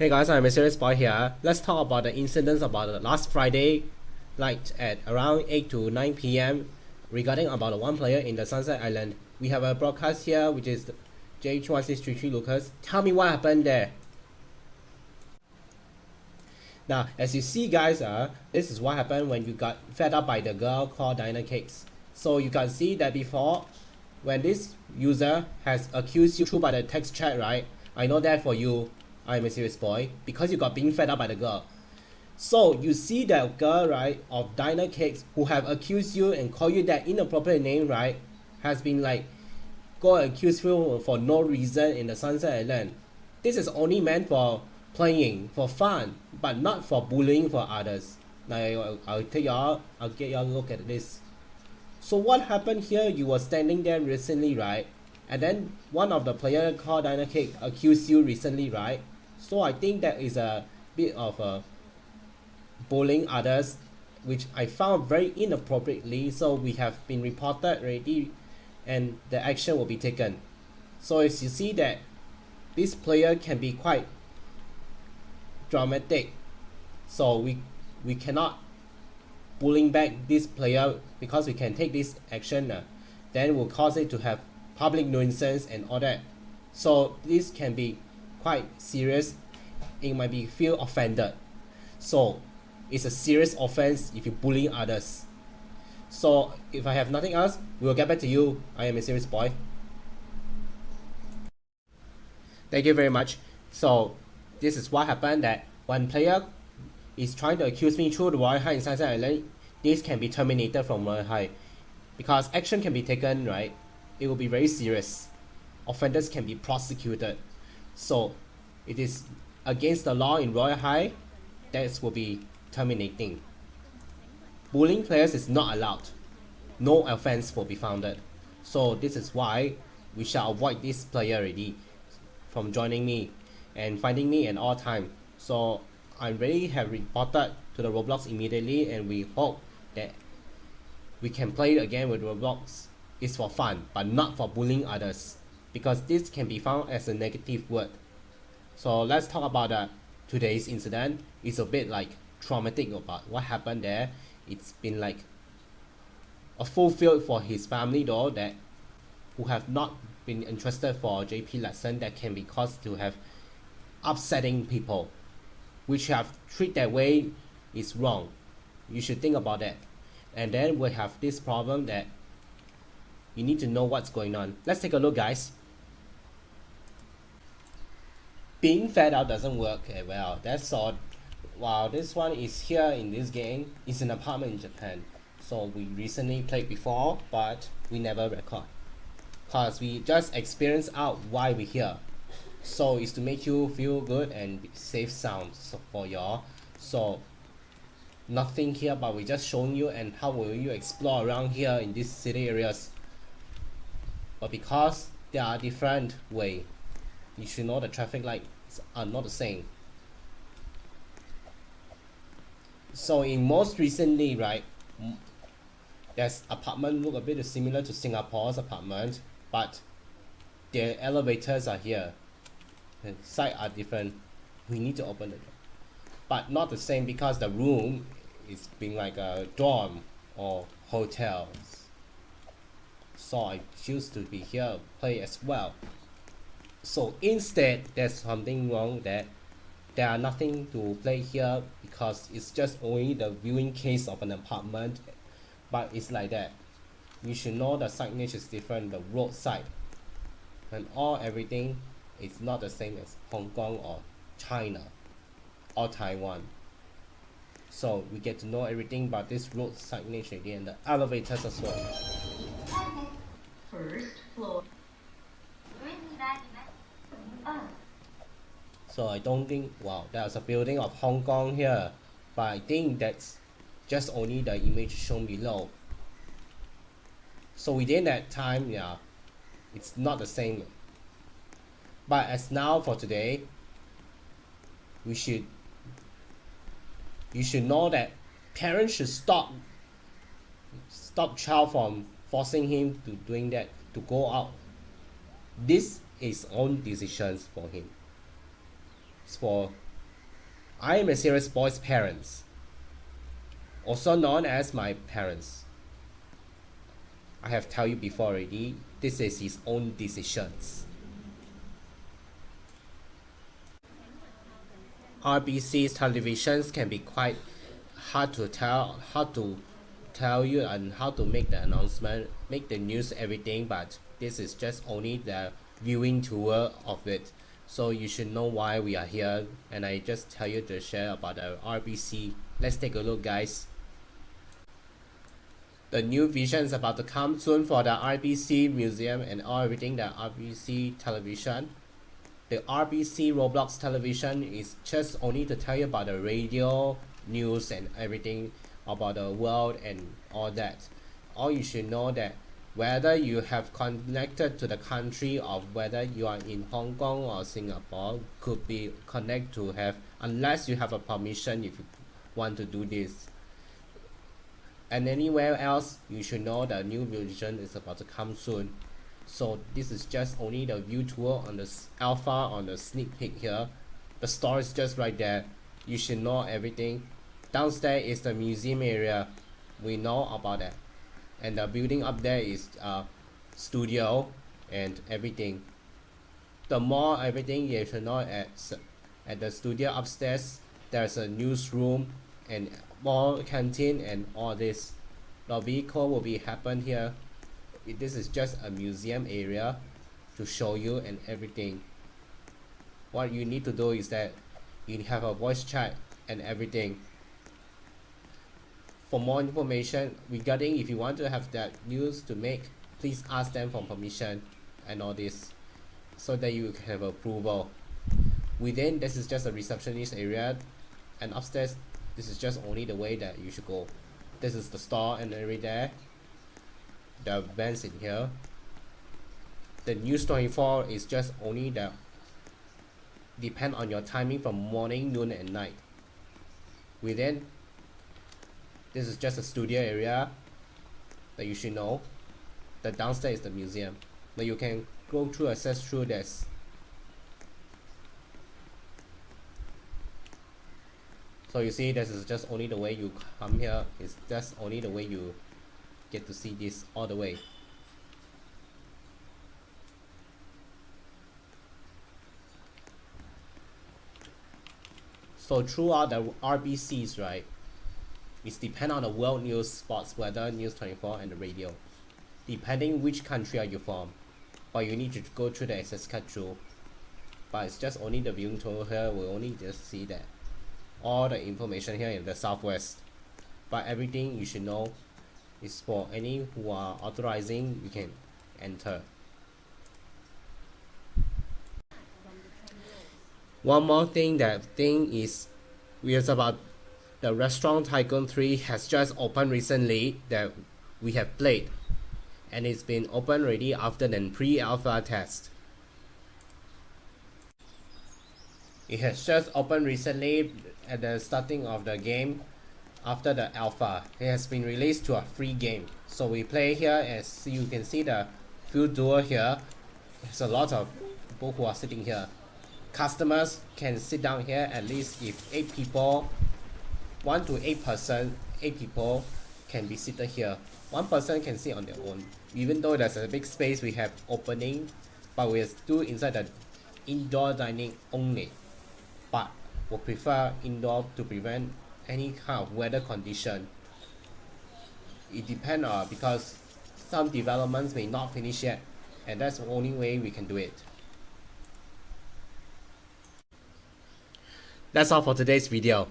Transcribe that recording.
Hey guys, I'm a serious boy here. Let's talk about the incidents about the last Friday night at around 8 to 9 p.m. regarding about one player in the Sunset Island. We have a broadcast here which is J21633 Lucas. Tell me what happened there. Now, as you see guys, this is what happened when you got fed up by the girl called Diner Cakes. So you can see that before, when this user has accused you through by the text chat, right? I know that for you, I'm a serious boy, because you got being fed up by the girl. So you see that girl, right, of Diner Cakes who have accused you and called you that inappropriate name, right, has been like go accuse you for no reason in the Sunset Island. This is only meant for playing, for fun, but not for bullying for others. Now I'll get y'all a look at this. So what happened here, you were standing there recently, right? And then one of the player called Diner Cake accused you recently, right? So I think that is a bit of bullying others, which I found very inappropriately. So we have been reported already and the action will be taken. So as you see that this player can be quite dramatic, so we cannot bullying back this player because we can take this action, then will cause it to have public nuisance and all that. So this can be quite serious. It might be feel offended. So it's a serious offense if you bully others. So if I have nothing else, we will get back to you. I am a serious boy. Thank you very much. So this is what happened, that one player is trying to accuse me through the Royal High in Sunset Island. This can be terminated from Royal High because action can be taken, right? It will be very serious. Offenders can be prosecuted. So it is against the law in Royal High. That will be terminating. Bullying players is not allowed. No offense will be founded. So this is why we shall avoid this player already from joining me and finding me at all time. So I already have reported to the Roblox immediately, and we hope that we can play again with Roblox. It's for fun, but not for bullying others, because this can be found as a negative word. So let's talk about today's incident. It's a bit like traumatic about what happened there. It's been like a fulfilled for his family though, that who have not been interested for JP lesson, that can be caused to have upsetting people, which have treated that way is wrong. You should think about that. And then we have this problem that you need to know what's going on. Let's take a look, guys. Being fed up doesn't work well. That's all. While this one is here in this game, it's an apartment in Japan. So we recently played before, but we never record, cause we just experience out why we're here. So it's to make you feel good and safe sounds for y'all. So nothing here, but we just showing you and how will you explore around here in these city areas. But because there are different way, you should know the traffic lights are not the same. So in most recently, right, there's apartment look a bit similar to Singapore's apartment, but their elevators are here. The side are different. We need to open the door, but not the same because the room is being like a dorm or hotels. So I choose to be here play as well. So instead, there's something wrong, that there are nothing to play here because it's just only the viewing case of an apartment. But it's like that. You should know the signage is different, the roadside and everything is not the same as Hong Kong or China or Taiwan. So we get to know everything about this road signage again, and the elevators as well. First floor. So I don't think, wow, there's a building of Hong Kong here, but I think that's just only the image shown below. So within that time, yeah, it's not the same. But as now for today, you should know that parents should stop child from forcing him to doing that, to go out. This is own decisions for him. It's for I am a serious boy's parents, also known as my parents. I have told you before already, this is his own decisions. RBC's televisions can be quite hard to tell you and how to make the announcement, make the news, everything, but this is just only the viewing tour of it. So you should know why we are here, and I just tell you to share about the RBC. Let's take a look, guys. The new vision is about to come soon for the RBC museum and everything, the RBC television. The RBC Roblox television is just only to tell you about the radio, news and everything about the world and all that. All you should know that whether you have connected to the country or whether you are in Hong Kong or Singapore could be connected to have, unless you have a permission if you want to do this. And anywhere else, you should know the new version is about to come soon. So this is just only the view tour on the alpha, on the sneak peek here. The store is just right there. You should know everything. Downstairs is the museum area. We know about that. And the building up there is studio and everything. The mall, everything you should know at the studio upstairs. There's a newsroom and mall canteen and all this. The vehicle will be happen here. This is just a museum area to show you and everything. What you need to do is that you have a voice chat and everything. For more information regarding if you want to have that news to make, please ask them for permission and all this so that you can have approval. Within, this is just a receptionist area, and upstairs this is just only the way that you should go. This is the store and everything there. The vents in here. The News 24 is just only the depend on your timing from morning, noon and night. Within, this is just a studio area that you should know. The downstairs is the museum. Now you can go through, access through this. So you see, this is just only the way you come here. It's just only the way you get to see this all the way. So throughout the RBCs, right, it's depend on the world news, sports, weather, News 24 and the radio, depending which country are you from. But you need to go through the access card through. But it's just only the viewing tool here. We'll only just see that all the information here in the southwest. But everything you should know is for any who are authorizing, you can enter. One more thing is about the Restaurant Tycoon 3 has just opened recently that we have played, and it's been open already after the pre-alpha test. It has just opened recently at the starting of the game. After the alpha, it has been released to a free game. So we play here, as you can see the field tour here. There's a lot of people who are sitting here. Customers can sit down here at least if 8 people, 1 to 8 people can be seated here. 1 person can sit on their own. Even though there's a big space we have opening, but we're still inside the indoor dining only. But we prefer indoor to prevent any kind of weather condition. It depends because some developments may not finish yet, and that's the only way we can do it. That's all for today's video.